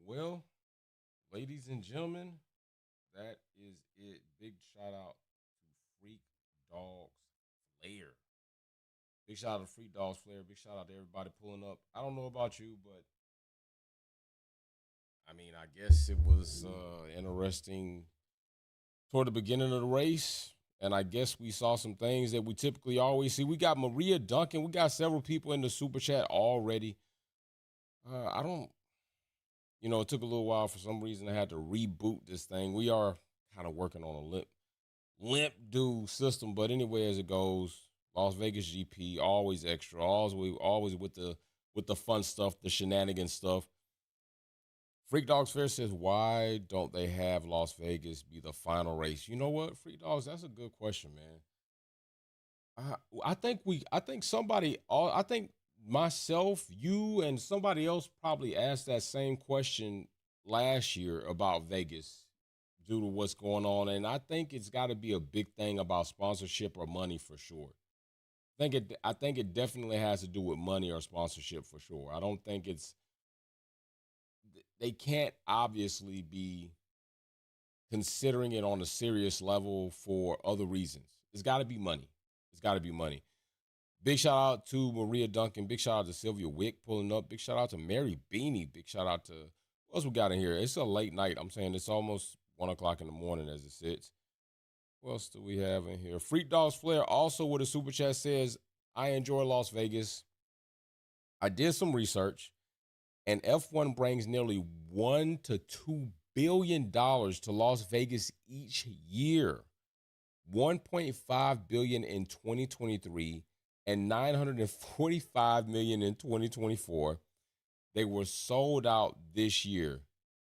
Well, ladies and gentlemen, that is it. Big shout out to Freak Dogs Flair. Big shout out to Freak Dogs Flair. Big shout out to everybody pulling up. I don't know about you, but I mean, I guess it was interesting toward the beginning of the race. And I guess we saw some things that we typically always see. We got Maria Duncan. We got several people in the super chat already. I don't, it took a little while for some reason. I had to reboot this thing. We are kind of working on a limp do system, but anyway, as it goes, Las Vegas GP always extra, always with the fun stuff, the shenanigan stuff. Freak Dogs Fair says, why don't they have Las Vegas be the final race? You know what, Freak Dogs, that's a good question, man. I think I think myself, you, and somebody else probably asked that same question last year about Vegas due to what's going on, and I think it's got to be a big thing about sponsorship or money for sure. I think it definitely has to do with money or sponsorship for sure. I don't think they can't obviously be considering it on a serious level for other reasons. It's got to be money. It's got to be money. Big shout out to Maria Duncan. Big shout out to Sylvia Wick pulling up. Big shout out to Mary Beanie. Big shout out to what else we got in here. It's a late night. I'm saying it's almost 1 o'clock in the morning as it sits. What else do we have in here? Freak Dogs Flair also with a super chat says, I enjoy Las Vegas. I did some research, and F1 brings nearly $1 to $2 billion to Las Vegas each year. 1.5 billion in 2023 and 945 million in 2024. They were sold out this year.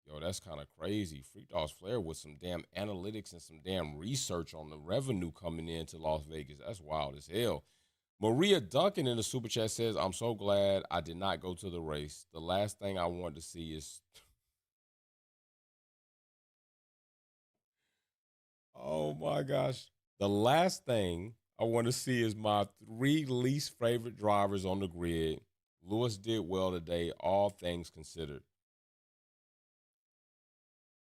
Yo, that's kind of crazy. Freak Dogs Flair with some damn analytics and some damn research on the revenue coming into Las Vegas. That's wild as hell. Maria Duncan in the super chat says, I'm so glad I did not go to the race. The last thing I wanted to see is oh my gosh. The last thing I want to see is my three least favorite drivers on the grid. Lewis did well today, all things considered.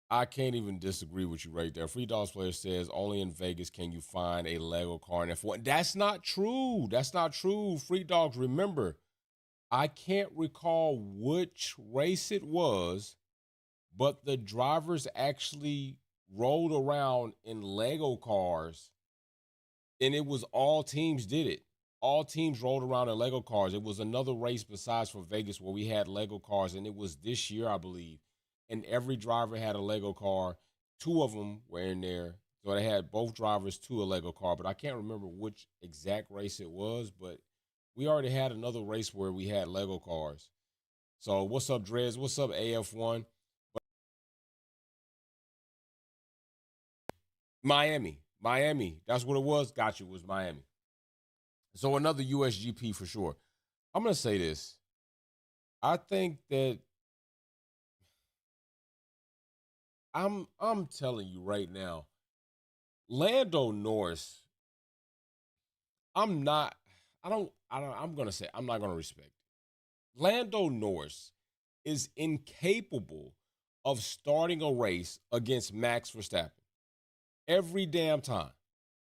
I can't even disagree with you right there. Free Dogs Player says only in Vegas can you find a Lego car in F1. That's not true. That's not true. Free Dogs, remember, I can't recall which race it was, but the drivers actually rolled around in Lego cars, and it was all teams did it. All teams rolled around in Lego cars. It was another race besides for Vegas where we had Lego cars, and it was this year, I believe. And every driver had a Lego car. Two of them were in there. So they had both drivers to a Lego car, but I can't remember which exact race it was, but we already had another race where we had Lego cars. So what's up, Dreads? What's up, AF1? Miami. Miami. That's what it was. Got you. It was Miami. So another USGP for sure. I'm gonna say this. I think that I'm telling you right now, Lando Norris, I'm not I'm gonna say I'm not gonna respect it. Lando Norris is incapable of starting a race against Max Verstappen every damn time.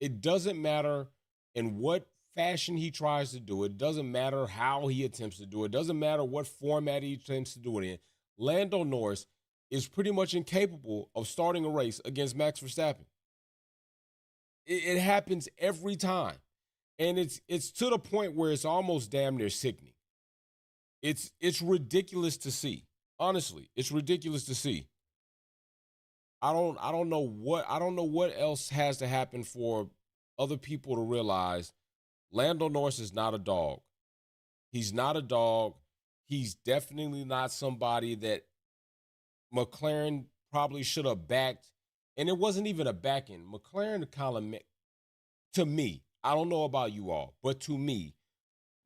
It doesn't matter in what fashion he tries to do it. It doesn't matter how he attempts to do it. It doesn't matter what format he attempts to do it in. Lando Norris is pretty much incapable of starting a race against Max Verstappen. It happens every time. And it's to the point where it's almost damn near sickening. It's ridiculous to see. Honestly, it's ridiculous to see. I don't know what else has to happen for other people to realize Lando Norris is not a dog. He's not a dog. He's definitely not somebody that McLaren probably should have backed. And it wasn't even a backing. McLaren kind of, to me, I don't know about you all, but to me,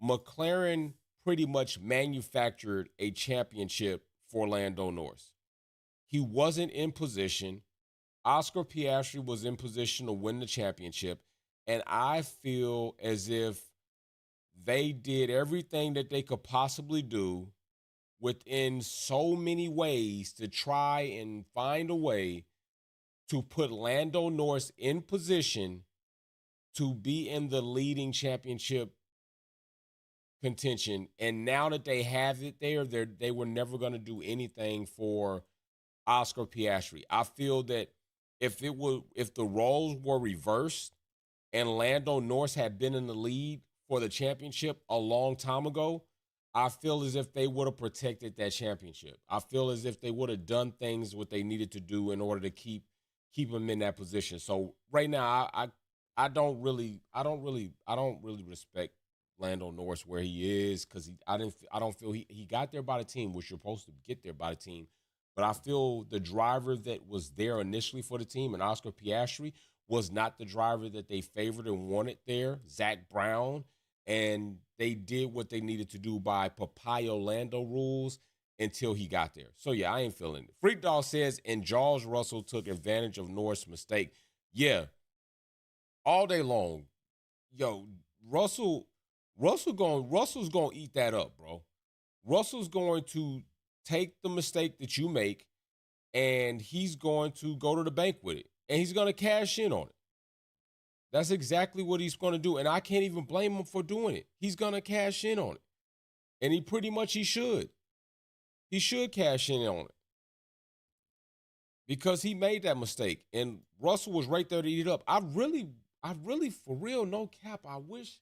McLaren pretty much manufactured a championship for Lando Norris. He wasn't in position. Oscar Piastri was in position to win the championship. And I feel as if they did everything that they could possibly do within so many ways to try and find a way to put Lando Norris in position to be in the leading championship contention. And now that they have it there, they were never going to do anything for Oscar Piastri. I feel that if the roles were reversed and Lando Norris had been in the lead for the championship a long time ago, I feel as if they would have protected that championship. I feel as if they would have done things what they needed to do in order to keep him in that position. So right now, I don't really respect Lando Norris where he is because I don't feel he got there by the team, which you're supposed to get there by the team. But I feel the driver that was there initially for the team, and Oscar Piastri, was not the driver that they favored and wanted there, Zach Brown. And they did what they needed to do by Papaya Lando rules until he got there. So, yeah, I ain't feeling it. Freak Dog says, and George Russell took advantage of Norris' mistake. Yeah, all day long. Yo, Russell's going to eat that up, bro. Russell's going to take the mistake that you make and he's going to go to the bank with it. And he's going to cash in on it. That's exactly what he's going to do. And I can't even blame him for doing it. He's going to cash in on it. And he should. He should cash in on it. Because he made that mistake. And Russell was right there to eat it up. I really, for real, no cap, I wish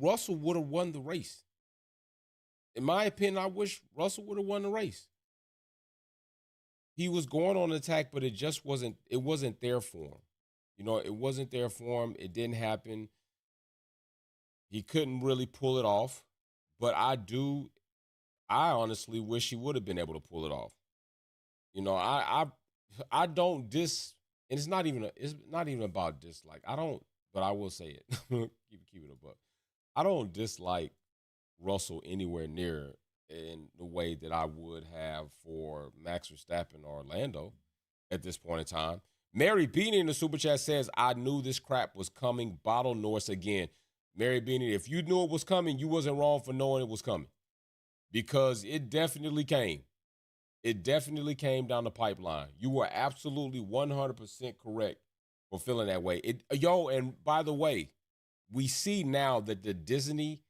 Russell would have won the race. In my opinion, I wish Russell would have won the race. He was going on attack, but it wasn't there for him. You know, it wasn't there for him. It didn't happen. He couldn't really pull it off. But I honestly wish he would have been able to pull it off. You know, I don't and it's not even about dislike. But I will say it. keep it a buck. I don't dislike Russell anywhere near in the way that I would have for Max Verstappen or Orlando at this point in time. Mary Beanie in the Super Chat says, I knew this crap was coming. Bottle Norris again. Mary Beanie, if you knew it was coming, you wasn't wrong for knowing it was coming. Because it definitely came. It definitely came down the pipeline. You were absolutely 100% correct for feeling that way. And by the way, we see now that the Disney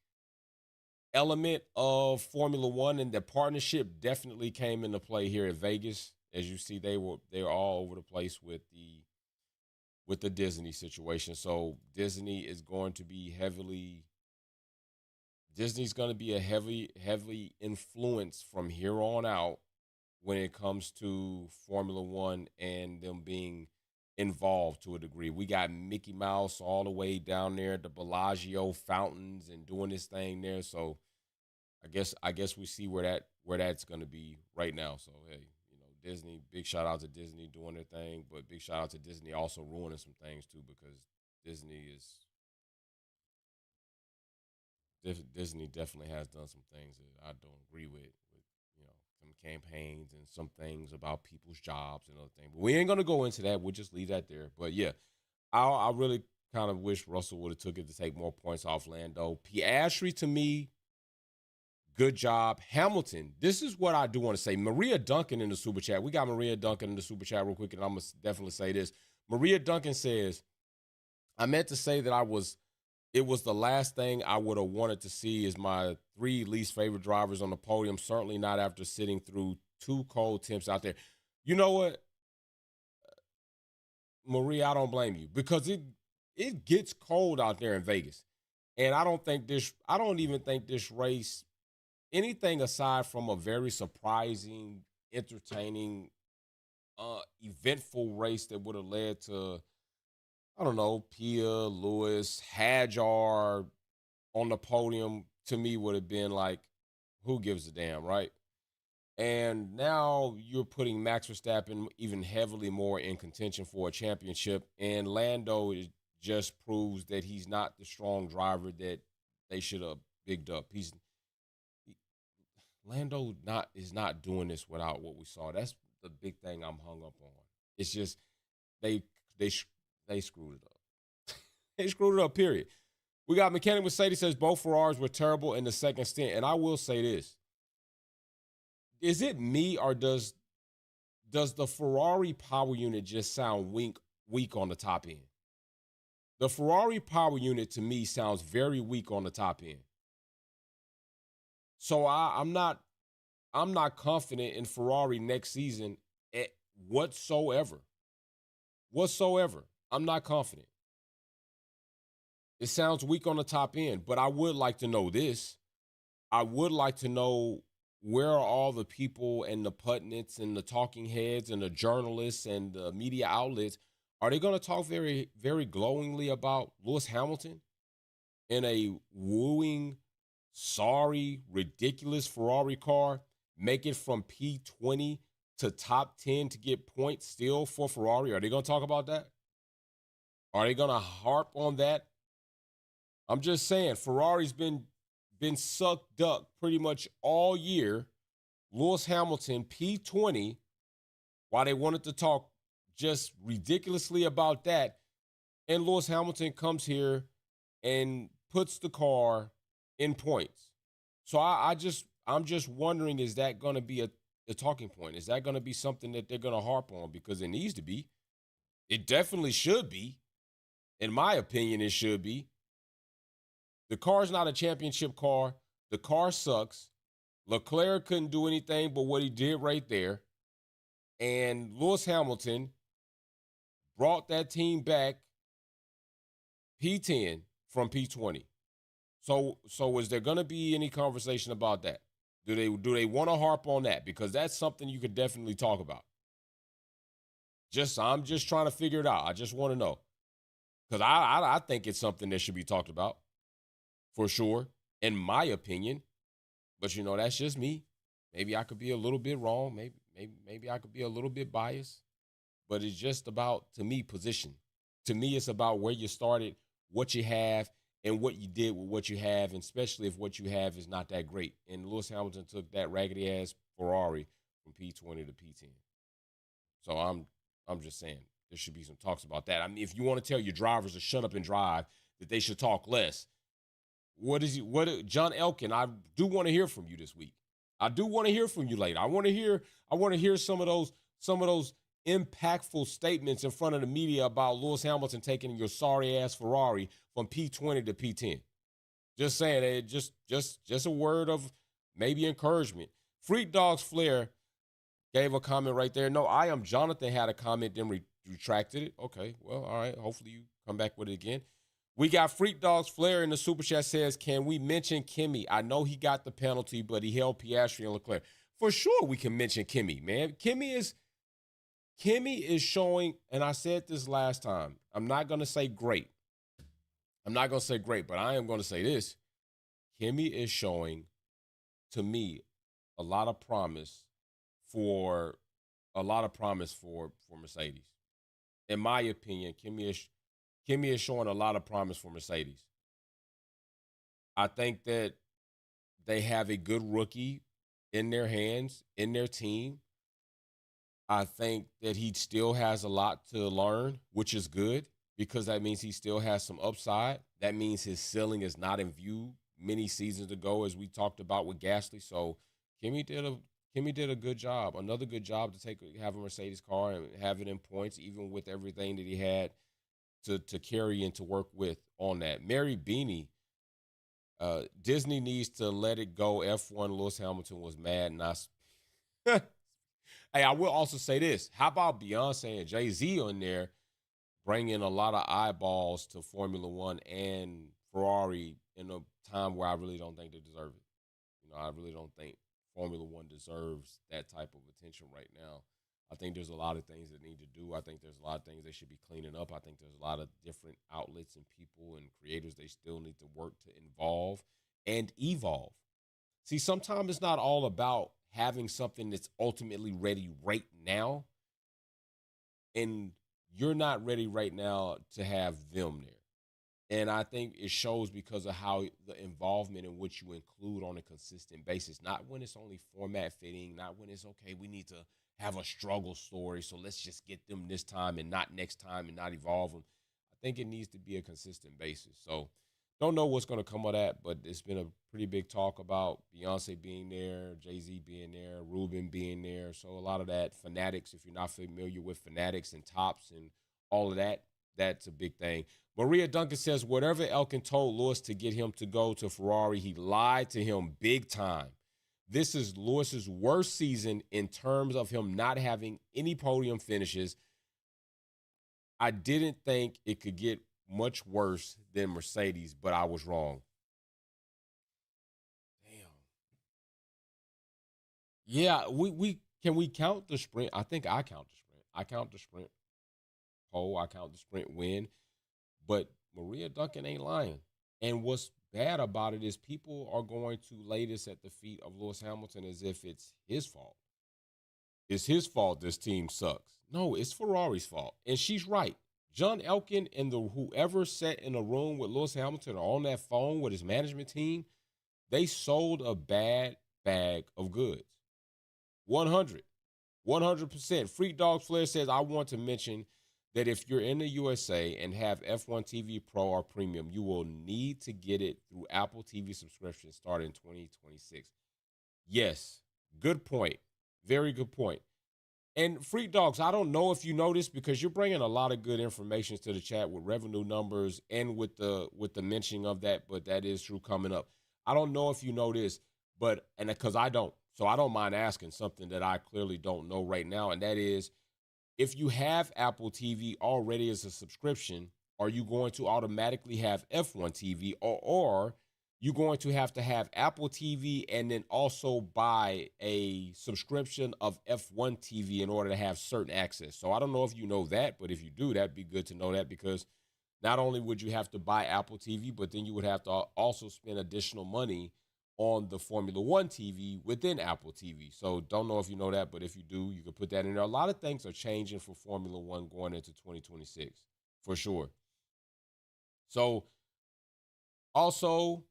element of Formula One and the partnership definitely came into play here at Vegas. As you see, they were all over the place with the Disney situation. So Disney's going to be a heavy influence from here on out when it comes to Formula One and them being involved to a degree. We got Mickey Mouse all the way down there at the Bellagio fountains and doing this thing there. So I guess we see where that's going to be right now. So hey, you know, Disney, big shout out to Disney doing their thing, but big shout out to Disney also ruining some things too, because Disney definitely has done some things that I don't agree with you know, some campaigns and some things about people's jobs and other things. But we ain't gonna go into that. We'll just leave that there. But yeah, I really kind of wish Russell would have took it to take more points off Lando. Piastri, to me, good job. Hamilton, this is what I do want to say. Maria Duncan in the Super Chat. We got Maria Duncan in the Super Chat real quick, and I'm going to definitely say this. Maria Duncan says, I meant to say that it was the last thing I would have wanted to see is my 3 least favorite drivers on the podium, certainly not after sitting through 2 cold temps out there. You know what, Maria, I don't blame you, because it gets cold out there in Vegas. And I don't even think this race, anything aside from a very surprising, entertaining, eventful race that would have led to, I don't know, Pia, Lewis, Hadjar on the podium, to me would have been like, who gives a damn, right? And now you're putting Max Verstappen even heavily more in contention for a championship, and Lando just proves that he's not the strong driver that they should have bigged up. Lando is not doing this without what we saw. That's the big thing I'm hung up on. It's just they screwed it up. They screwed it up. Period. We got Mechanic Mercedes says both Ferraris were terrible in the second stint. And I will say this. Is it me or does the Ferrari power unit just sound weak on the top end? The Ferrari power unit to me sounds very weak on the top end. So I'm not confident in Ferrari next season whatsoever. Whatsoever. I'm not confident. It sounds weak on the top end, but I would like to know this. I would like to know where are all the people and the pundits and the talking heads and the journalists and the media outlets? Are they going to talk very, very glowingly about Lewis Hamilton in a wooing, sorry, ridiculous Ferrari car, make it from P20 to top 10 to get points still for Ferrari? Are they going to talk about that? Are they going to harp on that? I'm just saying, Ferrari's been sucked up pretty much all year. Lewis Hamilton, P20, while they wanted to talk just ridiculously about that. And Lewis Hamilton comes here and puts the car in points. So I'm just wondering, is that going to be a talking point? Is that going to be something that they're going to harp on? Because it needs to be. It definitely should be. In my opinion, it should be. The car's not a championship car. The car sucks. Leclerc couldn't do anything but what he did right there. And Lewis Hamilton brought that team back P10 from P20. So is there going to be any conversation about that? Do they want to harp on that? Because that's something you could definitely talk about. I'm just trying to figure it out. I just want to know. Because I think it's something that should be talked about. For sure, in my opinion. But that's just me. Maybe I could be a little bit wrong. Maybe I could be a little bit biased. But it's just about, to me, position. To me, it's about where you started, what you have, and what you did with what you have, and especially if what you have is not that great. And Lewis Hamilton took that raggedy ass Ferrari from P20 to P10. So I'm just saying there should be some talks about that. I mean, if you want to tell your drivers to shut up and drive, that they should talk less. John Elkin, I do want to hear from you this week. I do want to hear from you later. I want to hear some of those impactful statements in front of the media about Lewis Hamilton taking your sorry ass Ferrari from P20 to P10. Just saying it, just a word of maybe encouragement. Freak Dogs Flair gave a comment right there. No, I am Jonathan had a comment, then retracted it. Okay, well, all right. Hopefully you come back with it again. We got Freak Dogs Flair in the Super Chat says, can we mention Kimi? I know he got the penalty, but he held Piastri and Leclerc. For sure we can mention Kimi, man. Kimi is showing, and I said this last time, I'm not going to say great. I'm not going to say great, but I am going to say this. Kimi is showing, to me, a lot of promise for Mercedes. In my opinion, Kimi is showing a lot of promise for Mercedes. I think that they have a good rookie in their hands, in their team. I think that he still has a lot to learn, which is good because that means he still has some upside. That means his ceiling is not in view many seasons ago, as we talked about with Gasly. So Kimi did a good job, another good job to have a Mercedes car and have it in points, even with everything that he had to carry and to work with on that. Mary Beanie, Disney needs to let it go. F1 Lewis Hamilton was mad, and Hey, I will also say this. How about Beyonce and Jay-Z on there bringing a lot of eyeballs to Formula One and Ferrari in a time where I really don't think they deserve it. I really don't think Formula One deserves that type of attention right now. I think there's a lot of things that need to do. I think there's a lot of things they should be cleaning up. I think there's a lot of different outlets and people and creators they still need to work to involve and evolve. See, sometimes it's not all about having something that's ultimately ready right now, and you're not ready right now to have them there. And I think it shows because of how the involvement in which you include on a consistent basis, not when it's only format fitting, not when it's, okay, we need to have a struggle story, so let's just get them this time and not next time and not evolve them. I think it needs to be a consistent basis. So Don't know what's going to come of that, but it's been a pretty big talk about Beyonce being there, Jay-Z being there, Ruben being there. So a lot of that fanatics, if you're not familiar with fanatics and tops and all of that, that's a big thing. Maria Duncan says, whatever Elkin told Lewis to get him to go to Ferrari, he lied to him big time. This is Lewis's worst season in terms of him not having any podium finishes. I didn't think it could get much worse than Mercedes, but I was wrong. Damn. Yeah, we can we count the sprint? I think I count the sprint. I count the sprint pole. I count the sprint win. But Maria Duncan ain't lying. And what's bad about it is people are going to lay this at the feet of Lewis Hamilton as if it's his fault. It's his fault this team sucks. No, it's Ferrari's fault. And she's right. John Elkin and the whoever sat in a room with Lewis Hamilton or on that phone with his management team, they sold a bad bag of goods. 100%. Freak Dog Flair says, I want to mention that if you're in the USA and have F1 TV Pro or Premium, you will need to get it through Apple TV subscription starting in 2026. Yes, good point. Very good point. And Freak Dogs, I don't know if you know this because you're bringing a lot of good information to the chat with revenue numbers and with the mentioning of that, but that is true coming up. I don't know if you know this, but and because I don't, so I don't mind asking something that I clearly don't know right now, and that is, if you have Apple TV already as a subscription, are you going to automatically have F1 TV, or you're going to have Apple TV and then also buy a subscription of F1 TV in order to have certain access? So I don't know if you know that, but if you do, that'd be good to know that, because not only would you have to buy Apple TV, but then you would have to also spend additional money on the Formula One TV within Apple TV. So don't know if you know that, but if you do, you can put that in there. A lot of things are changing for Formula One going into 2026, for sure. So also,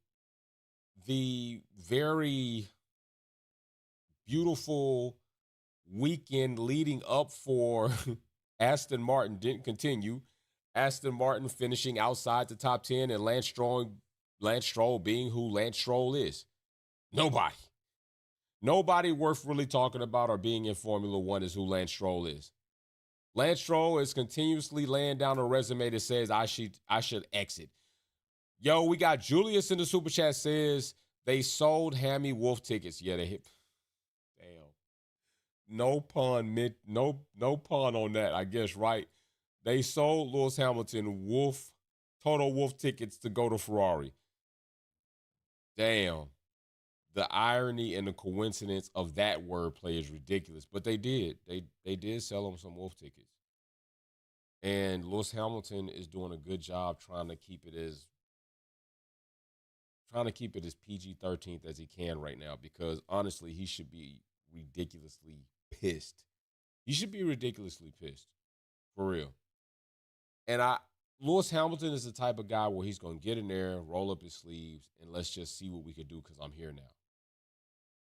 the very beautiful weekend leading up for Aston Martin didn't continue. Aston Martin finishing outside the top 10 and Lance Stroll being who Lance Stroll is. Nobody worth really talking about or being in Formula One is who Lance Stroll is. Lance Stroll is continuously laying down a resume that says I should exit. Yo, we got Julius in the super chat says they sold Hammy Wolf tickets. Yeah, they hit. Damn. No pun on that, I guess, right? They sold Lewis Hamilton Total Wolf tickets to go to Ferrari. Damn. The irony and the coincidence of that wordplay is ridiculous. But they did. They did sell him some Wolf tickets. And Lewis Hamilton is doing a good job trying to keep it as PG-13 as he can right now, because honestly, he should be ridiculously pissed. He should be ridiculously pissed. For real. And Lewis Hamilton is the type of guy where he's going to get in there, roll up his sleeves, and let's just see what we can do, because I'm here now.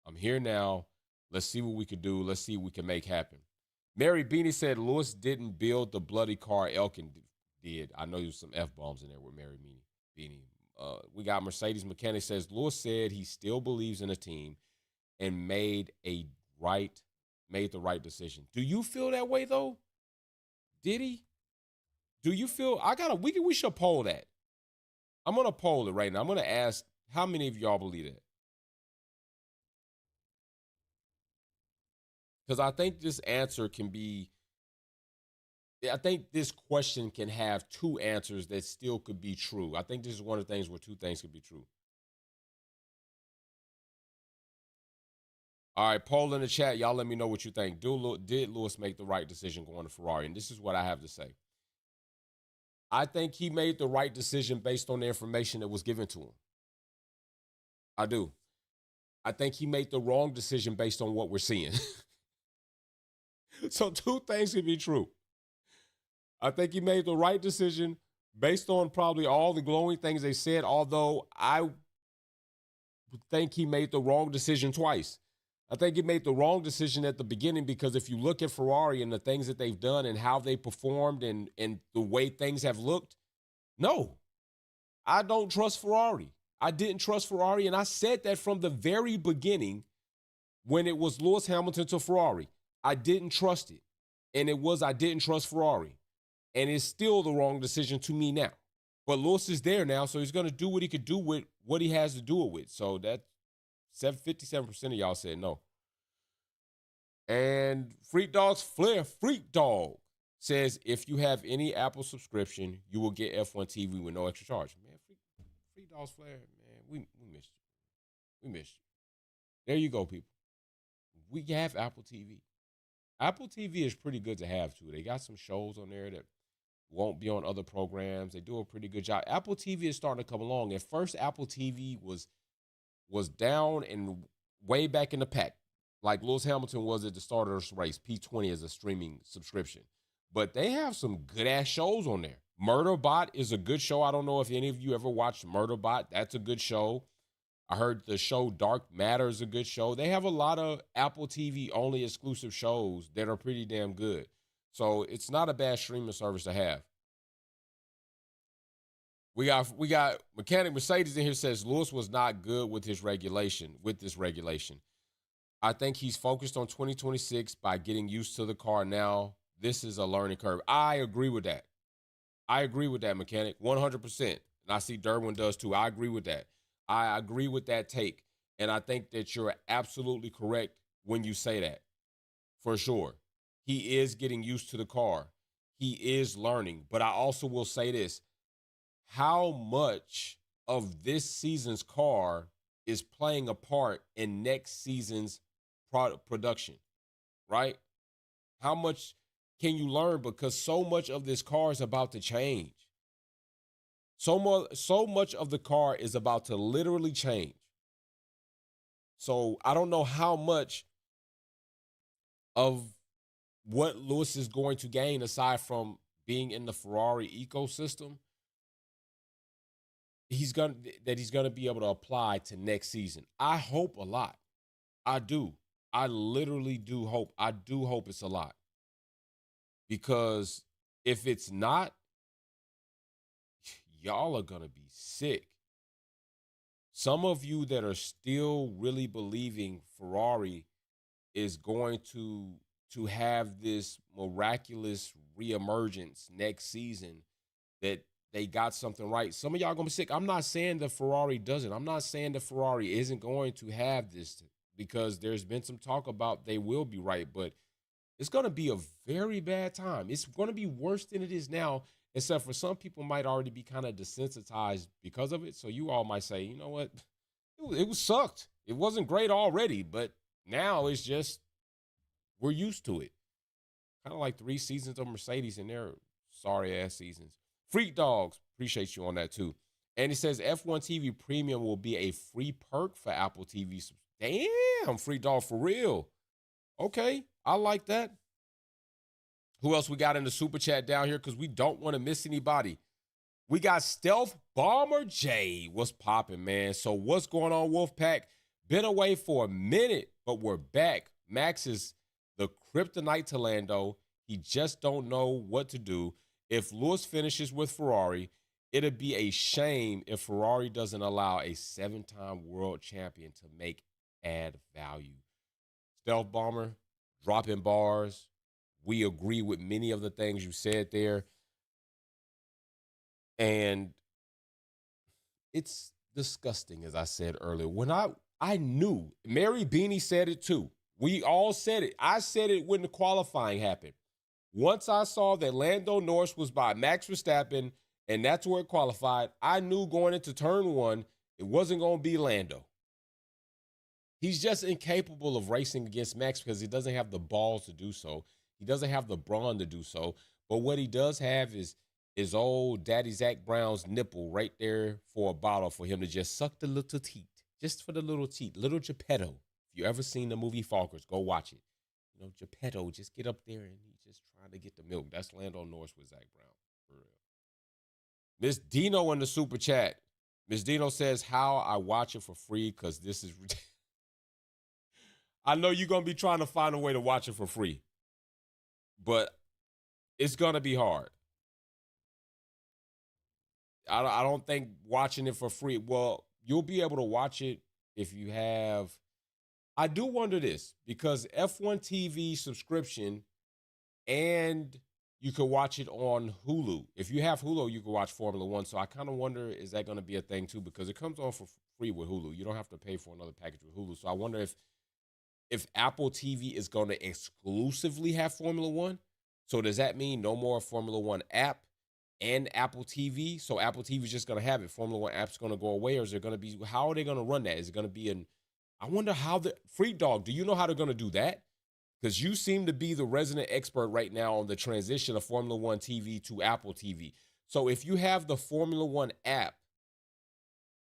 I'm here now. Let's see what we can do. Let's see what we can make happen. Mary Beanie said Lewis didn't build the bloody car Elkin did. I know there's some F-bombs in there with Mary Beanie. We got Mercedes Mechanic says Lewis said he still believes in the team and made the right decision. Do you feel that way though? Did he? Do you feel we should poll that. I'm gonna poll it right now. I'm gonna ask how many of y'all believe that? Because I think this question can have two answers that still could be true. I think this is one of the things where two things could be true. All right, poll in the chat. Y'all let me know what you think. Did Lewis make the right decision going to Ferrari? And this is what I have to say. I think he made the right decision based on the information that was given to him. I do. I think he made the wrong decision based on what we're seeing. So two things can be true. I think he made the right decision based on probably all the glowing things they said, although I think he made the wrong decision twice. I think he made the wrong decision at the beginning, because if you look at Ferrari and the things that they've done and how they performed and the way things have looked, no. I don't trust Ferrari. I didn't trust Ferrari, and I said that from the very beginning when it was Lewis Hamilton to Ferrari. I didn't trust it. And I didn't trust Ferrari. And it's still the wrong decision to me now. But Lewis is there now, so he's going to do what he could do with what he has to do it with. So that 57% of y'all said no. And Freak Dog's Flair Freak Dog says, if you have any Apple subscription, you will get F1 TV with no extra charge. Man, Freak Dog's Flair, man, we missed you. We missed you. There you go, people. We have Apple TV. Apple TV is pretty good to have, too. They got some shows on there that won't be on other programs. They do a pretty good job. Apple TV is starting to come along. At first, Apple TV was down and way back in the pack, like Lewis Hamilton was at the start of this race, P20 as a streaming subscription. But they have some good-ass shows on there. Murderbot is a good show. I don't know if any of you ever watched Murderbot. That's a good show. I heard the show Dark Matter is a good show. They have a lot of Apple TV only exclusive shows that are pretty damn good. So it's not a bad streaming service to have. We got Mechanic Mercedes in here says Lewis was not good with this regulation. I think he's focused on 2026 by getting used to the car now. This is a learning curve. I agree with that. Mechanic, 100%. And I see Derwin does too. I agree with that. I agree with that take. And I think that you're absolutely correct when you say that. For sure. He is getting used to the car. He is learning. But I also will say this. How much of this season's car is playing a part in next season's production, right? How much can you learn? Because so much of this car is about to change. So much of the car is about to literally change. So I don't know how much of what Lewis is going to gain aside from being in the Ferrari ecosystem he's gonna be able to apply to next season. I hope a lot. I do. I literally do hope. I do hope it's a lot. Because if it's not, y'all are gonna be sick. Some of you that are still really believing Ferrari is going to have this miraculous reemergence next season, that they got something right. Some of y'all gonna be sick. I'm not saying that Ferrari doesn't. I'm not saying that Ferrari isn't going to have this, because there's been some talk about they will be right, but it's gonna be a very bad time. It's gonna be worse than it is now, except for some people might already be kind of desensitized because of it. So you all might say, you know what, it was sucked. It wasn't great already, but now it's just we're used to it. Kind of like 3 seasons of Mercedes in their sorry ass seasons. Freak Dogs, appreciate you on that too. And it says F1 TV Premium will be a free perk for Apple TV. Damn, Freak Dog, for real. Okay, I like that. Who else we got in the super chat down here? Because we don't want to miss anybody. We got Stealth Bomber J. What's popping, man? So what's going on, Wolfpack? Been away for a minute, but we're back. Max is the kryptonite to Lando. He just don't know what to do. If Lewis finishes with Ferrari, it'd be a shame if Ferrari doesn't allow a 7-time world champion to add value. Stealth Bomber, dropping bars. We agree with many of the things you said there. And it's disgusting, as I said earlier. When I knew, Mary Beanie said it too. We all said it. I said it when the qualifying happened. Once I saw that Lando Norris was by Max Verstappen, and that's where it qualified, I knew going into turn 1, it wasn't going to be Lando. He's just incapable of racing against Max because he doesn't have the balls to do so. He doesn't have the brawn to do so. But what he does have is old Daddy Zach Brown's nipple right there for a bottle for him to just suck the little teat. Just for the little teat. Little Geppetto. If you ever seen the movie Falkers, go watch it. You know, Geppetto, just get up there and he's just trying to get the milk. That's Lando Norris with Zach Brown. For real. Miss Dino in the super chat. Miss Dino says, how I watch it for free because this is ridiculous. I know you're going to be trying to find a way to watch it for free, but it's going to be hard. I don't think watching it for free. Well, you'll be able to watch it if you have. I do wonder this because F1 TV subscription and you could watch it on Hulu. If you have Hulu, you can watch Formula One. So I kind of wonder, is that going to be a thing too? Because it comes on for free with Hulu. You don't have to pay for another package with Hulu. So I wonder if Apple TV is going to exclusively have Formula One. So does that mean no more Formula One app and Apple TV? So Apple TV is just going to have it. Formula One app's going to go away, or is it going to be? How are they going to run that? Is it going to be an? I wonder how the Free Dog. Do you know how they're going to do that? Because you seem to be the resident expert right now on the transition of Formula One TV to Apple TV. So if you have the Formula One app,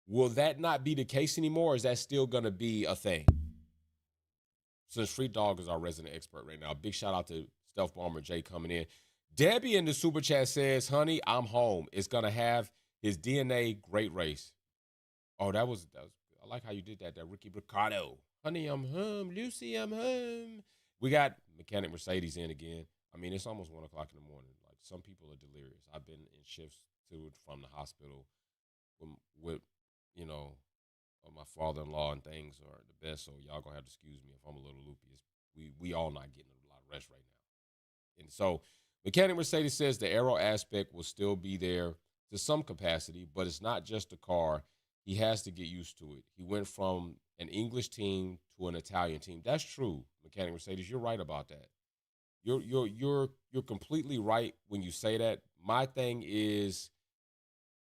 will that not be the case anymore? Or is that still going to be a thing? Since Free Dog is our resident expert right now, big shout out to Stealth Bomber J coming in. Debbie in the super chat says, honey, I'm home. It's going to have his DNA great race. Oh, that was I like how you did that Ricky Ricardo. Honey, I'm home. Lucy, I'm home. We got Mechanic Mercedes in again. I mean, it's almost 1 o'clock in the morning. Like, some people are delirious. I've been in shifts to from the hospital with you know, my father-in-law and things are the best. So y'all gonna have to excuse me if I'm a little loopy. We all not getting a lot of rest right now. And so Mechanic Mercedes says the aero aspect will still be there to some capacity, but it's not just the car. He has to get used to it. He went from an English team to an Italian team. That's true, Mechanic Mercedes. You're right about that. You're completely right when you say that. My thing is,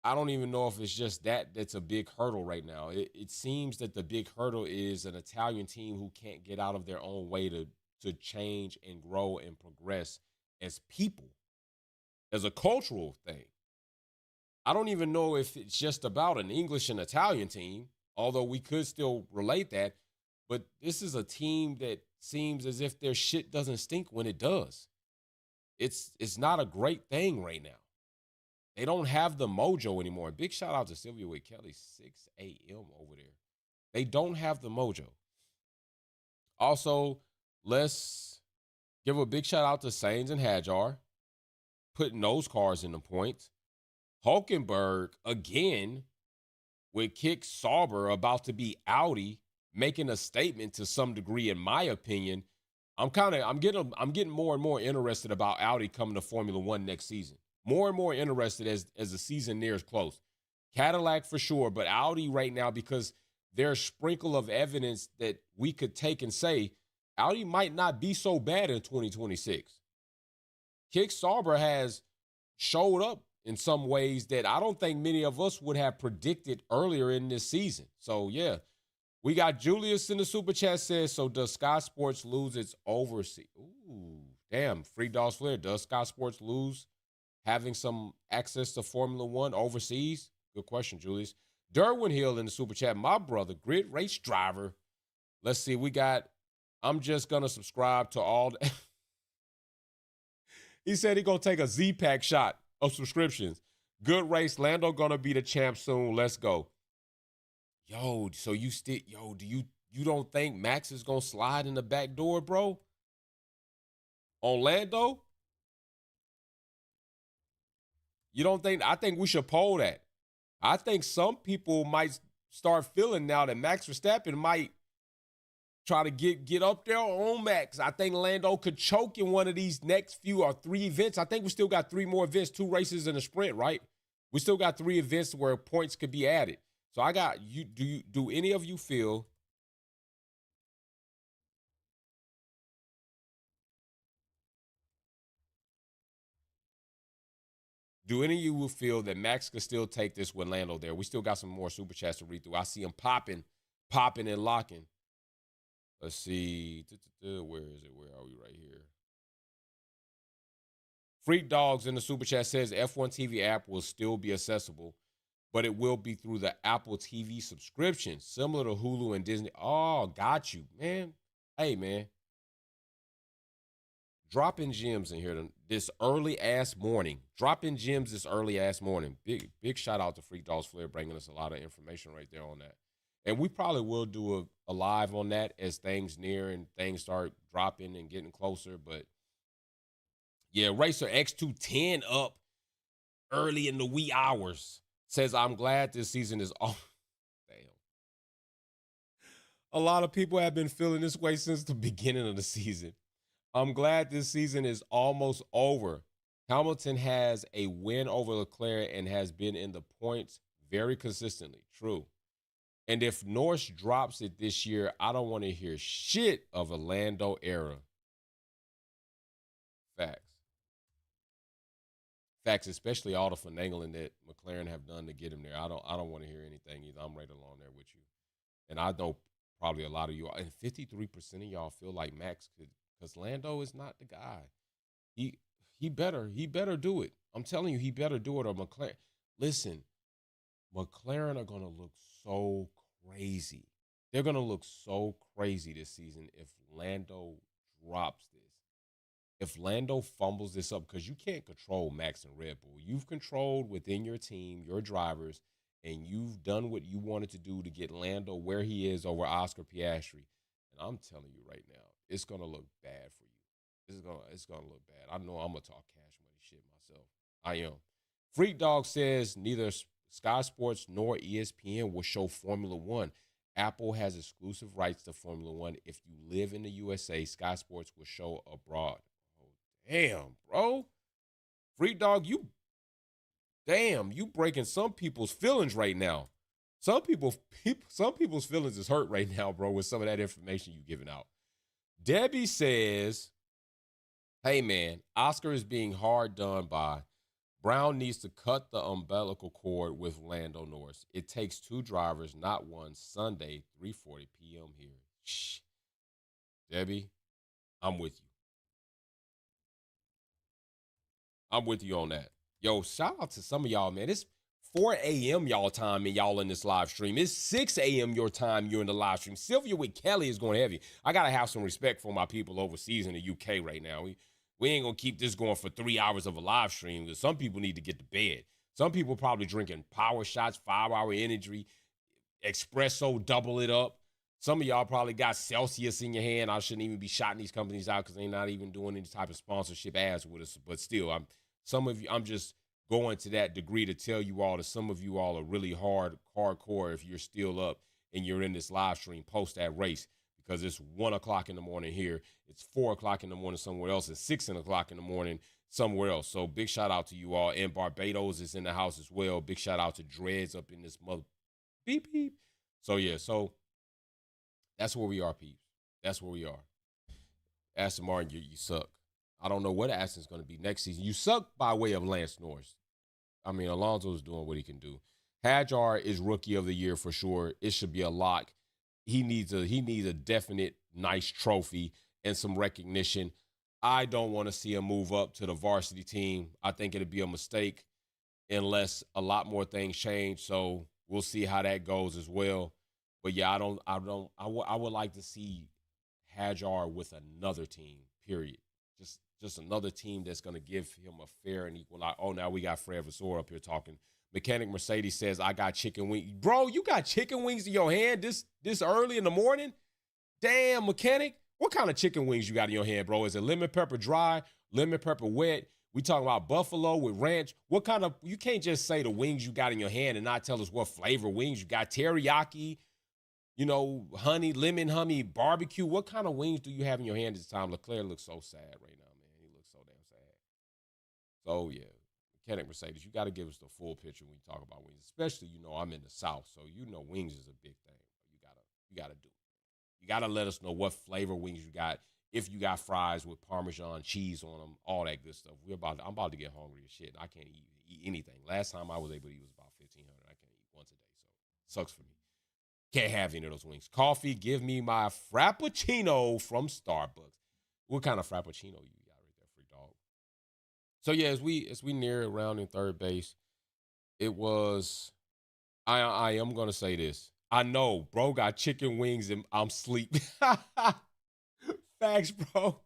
I don't even know if it's just that's a big hurdle right now. It seems that the big hurdle is an Italian team who can't get out of their own way to change and grow and progress as people, as a cultural thing. I don't even know if it's just about an English and Italian team, although we could still relate that. But this is a team that seems as if their shit doesn't stink when it does. It's not a great thing right now. They don't have the mojo anymore. Big shout out to Sylvia with Kelly, 6 a.m. over there. They don't have the mojo. Also, let's give a big shout out to Sainz and Hajar, putting those cars in the points. Hulkenberg, again, with Kick Sauber about to be Audi, making a statement to some degree, in my opinion. I'm getting more and more interested about Audi coming to Formula One next season. More and more interested as the season nears close. Cadillac for sure, but Audi right now, because there's a sprinkle of evidence that we could take and say Audi might not be so bad in 2026. Kick Sauber has showed up in some ways that I don't think many of us would have predicted earlier in this season. So, yeah. We got Julius in the super chat says, so does Sky Sports lose its overseas? Ooh, damn. Free Dogs Flair. Does Sky Sports lose having some access to Formula One overseas? Good question, Julius. Derwin Hill in the super chat. My brother, grid race driver. Let's see. We got, I'm just going to subscribe to all. He said he going to take a Z-Pack shot of subscriptions. Good race. Lando going to be the champ soon. Let's go. Yo, so you still, do you don't think Max is going to slide in the back door, bro? On Lando? You don't think, I think we should poll that. I think some people might start feeling now that Max Verstappen might try to get up there on Max. I think Lando could choke in one of these next few or 3 events. I think we still got 3 more events, 2 races and a sprint, right? We still got 3 events where points could be added. So I got you. Do any of you feel that Max could still take this with Lando there? We still got some more super chats to read through. I see him popping and locking. Let's see. Where is it? Where are we right here? Freak Dogs in the super chat says F1 TV app will still be accessible, but it will be through the Apple TV subscription, similar to Hulu and Disney. Oh, got you, man. Hey, man. Dropping gems in here this early-ass morning. Dropping gems this early-ass morning. Big shout out to Freak Dogs Flair bringing us a lot of information right there on that. And we probably will do a live on that as things near and things start dropping and getting closer. But, yeah, Racer X210 up early in the wee hours. Says, I'm glad this season is all. Damn. A lot of people have been feeling this way since the beginning of the season. I'm glad this season is almost over. Hamilton has a win over Leclerc and has been in the points very consistently. True. And if Norris drops it this year, I don't want to hear shit of a Lando era. Facts. Facts, especially all the finagling that McLaren have done to get him there. I don't want to hear anything either. I'm right along there with you. And I know probably a lot of you, and 53% of y'all feel like Max could, because Lando is not the guy. He he better do it. I'm telling you, he better do it. Or McLaren. Listen, McLaren are gonna look so crazy. They're gonna look so crazy this season if Lando drops this. If Lando fumbles this up, because you can't control Max and Red Bull. You've controlled within your team, your drivers, and you've done what you wanted to do to get Lando where he is over Oscar Piastri. And I'm telling you right now, it's gonna look bad for you. It's gonna look bad. I know I'm gonna talk cash money shit myself. I am. Freak Dog says neither Sky Sports nor ESPN will show Formula One. Apple has exclusive rights to Formula One. If you live in the USA, Sky Sports will show abroad. Oh, damn, bro. Freak Dog, you breaking some people's feelings right now. Some people's feelings is hurt right now, bro, with some of that information you giving out. Debbie says, hey man, Oscar is being hard done by. Brown needs to cut the umbilical cord with Lando Norris. It takes two drivers, not one. Sunday, 3:40 p.m. here. Shh. Debbie, I'm with you. I'm with you on that. Yo, shout out to some of y'all, man. It's 4 a.m. y'all time and y'all in this live stream. It's 6 a.m. your time, you're in the live stream. Sylvia with Kelly is going heavy. I got to have some respect for my people overseas in the UK right now. We ain't going to keep this going for 3 hours of a live stream because some people need to get to bed. Some people probably drinking power shots, 5-hour energy, espresso, double it up. Some of y'all probably got Celsius in your hand. I shouldn't even be shouting these companies out because they're not even doing any type of sponsorship ads with us. But still, I'm just going to that degree to tell you all that some of you all are really hardcore if you're still up and you're in this live stream post that race because it's 1 o'clock in the morning here. It's 4 o'clock in the morning somewhere else. It's 6 o'clock in the morning somewhere else. So big shout out to you all. And Barbados is in the house as well. Big shout out to Dreads up in this mother beep beep. So yeah, so that's where we are, peeps. That's where we are. Aston Martin, you suck. I don't know what Aston's going to be next season. You suck by way of Lance Norris. I mean, Alonso's doing what he can do. Hadjar is rookie of the year for sure. It should be a lock. He needs a definite nice trophy and some recognition. I don't want to see him move up to the varsity team. I think it'd be a mistake unless a lot more things change. So we'll see how that goes as well. But yeah, I would like to see Hadjar with another team, period. Just another team that's going to give him a fair and equal. Like, oh, now we got Fred Vasseur up here talking. Mechanic Mercedes says, I got chicken wings. Bro, you got chicken wings in your hand this early in the morning? Damn, Mechanic. What kind of chicken wings you got in your hand, bro? Is it lemon pepper dry, lemon pepper wet? We talking about buffalo with ranch. What kind of, you can't just say the wings you got in your hand and not tell us what flavor wings you got. Teriyaki, honey, lemon, honey, barbecue. What kind of wings do you have in your hand this time? Leclerc looks so sad right now, man. He looks so damn sad. So, yeah, Mechanic Mercedes, you got to give us the full picture when you talk about wings, especially, I'm in the South, so wings is a big thing. You got to do it. You got to let us know what flavor wings you got, if you got fries with Parmesan cheese on them, all that good stuff. I'm about to get hungry as shit. I can't eat anything. Last time I was able to eat was about 1,500. I can't eat once a day, so sucks for me. Can't have any of those wings. Coffee, give me my Frappuccino from Starbucks. What kind of Frappuccino you got right there, freak dog? So yeah, as we near around in third base, it was. I am gonna say this. I know, bro, got chicken wings and I'm sleep. Facts, bro.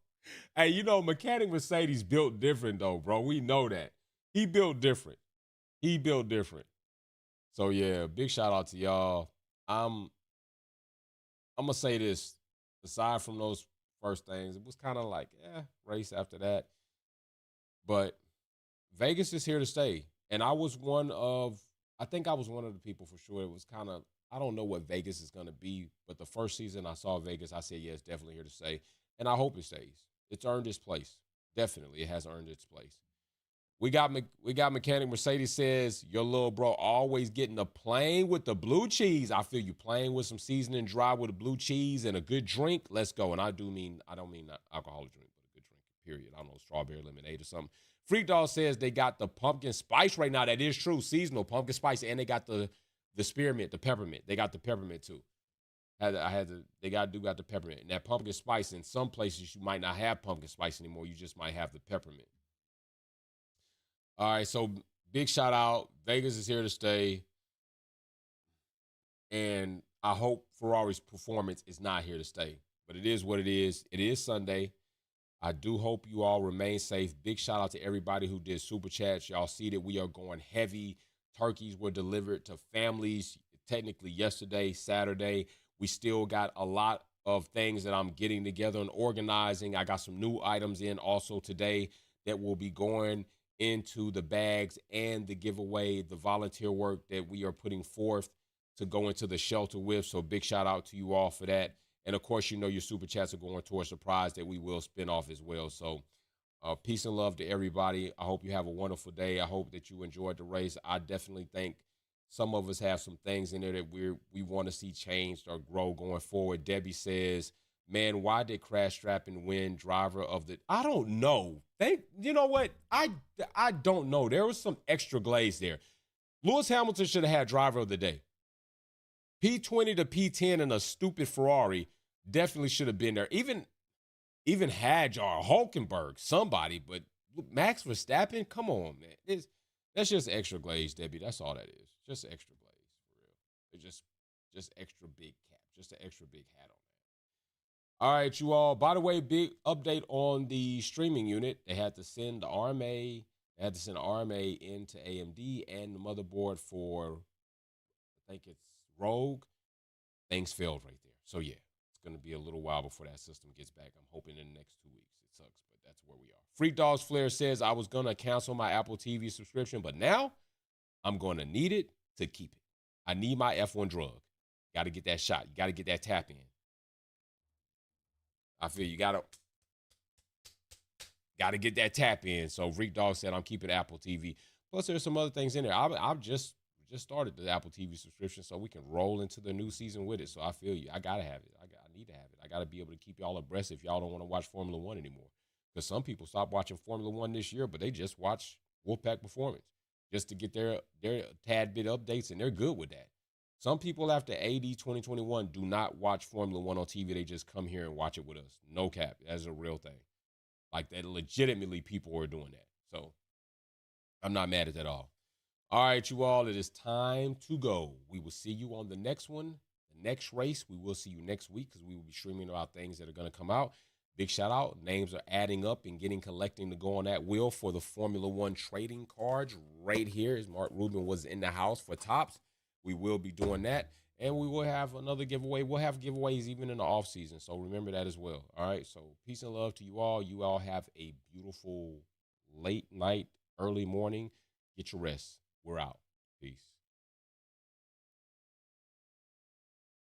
Hey, Mechanic Mercedes built different though, bro. We know that he built different. He built different. So yeah, big shout out to y'all. I'm I'm gonna say this. Aside from those first things, it was kind of like, race after that. But Vegas is here to stay. And I was one of I think I was one of the people for sure. It was kind of, I don't know what Vegas is going to be, but the first season I saw Vegas, I said, yeah, it's definitely here to stay. And I hope it stays. It's earned its place. Definitely, it has earned its place. We got mechanic Mercedes says your little bro always getting the plane with the blue cheese. I feel you playing with some seasoning dry with a blue cheese and a good drink. Let's go. And I don't mean not alcoholic drink, but a good drink. Period. I don't know, strawberry lemonade or something. Freak Dog says they got the pumpkin spice right now. That is true. Seasonal pumpkin spice, and they got the spearmint, the peppermint. They got the peppermint too. They got the peppermint. And that pumpkin spice, in some places you might not have pumpkin spice anymore. You just might have the peppermint. All right, so big shout out. Vegas is here to stay. And I hope Ferrari's performance is not here to stay. But it is what it is. It is Sunday. I do hope you all remain safe. Big shout out to everybody who did super chats. Y'all see that we are going heavy. Turkeys were delivered to families technically yesterday, Saturday. We still got a lot of things that I'm getting together and organizing. I got some new items in also today that will be going into the bags and the giveaway, the volunteer work that we are putting forth to go into the shelter with. So big shout out to you all for that. And of course, you know your super chats are going towards the prize that we will spin off as well. So peace and love to everybody. I hope you have a wonderful day. I hope that you enjoyed the race. I definitely think some of us have some things in there that we want to see changed or grow going forward. Debbie says, man, why did Crash Strapping win driver of the? I don't know. You know what? I don't know. There was some extra glaze there. Lewis Hamilton should have had driver of the day. P20 to P10 in a stupid Ferrari definitely should have been there. Even Hadjar, Hulkenberg, somebody, but Max Verstappen, come on, man. That's just extra glaze, Debbie. That's all that is. Just extra glaze, for real. It's just extra big cap, just an extra big hat on that. All right, you all. By the way, big update on the streaming unit. They had to send the RMA. They had to send the RMA into AMD and the motherboard for, I think it's Rogue. Things failed right there. So yeah, it's going to be a little while before that system gets back. I'm hoping in the next 2 weeks. It sucks, but that's where we are. Freak Dogs Flair says I was going to cancel my Apple TV subscription, but now I'm going to need it to keep it. I need my F1 drug. Got to get that shot. You got to get that tap in. I feel you got to get that tap in. So Freak Dog said I'm keeping Apple TV. Plus there's some other things in there. I've just started the Apple TV subscription so we can roll into the new season with it. So I feel you. I gotta have it. I need to have it. I gotta be able to keep y'all abreast if y'all don't want to watch Formula One anymore. Because some people stopped watching Formula One this year, but they just watch Wolfpack Performance just to get their tad bit updates, and they're good with that. Some people after AD 2021 do not watch Formula One on TV. They just come here and watch it with us. No cap. That's a real thing. Like that, legitimately, people are doing that. So I'm not mad at that at all. All right, you all, it is time to go. We will see you on the next one, the next race. We will see you next week because we will be streaming about things that are going to come out. Big shout out. Names are adding up and collecting to go on that wheel for the Formula One trading cards right here. As Mark Rubin was in the house for Tops, we will be doing that. And we will have another giveaway. We'll have giveaways even in the off season. So remember that as well. All right. So peace and love to you all. You all have a beautiful late night, early morning. Get your rest. We're out. Peace.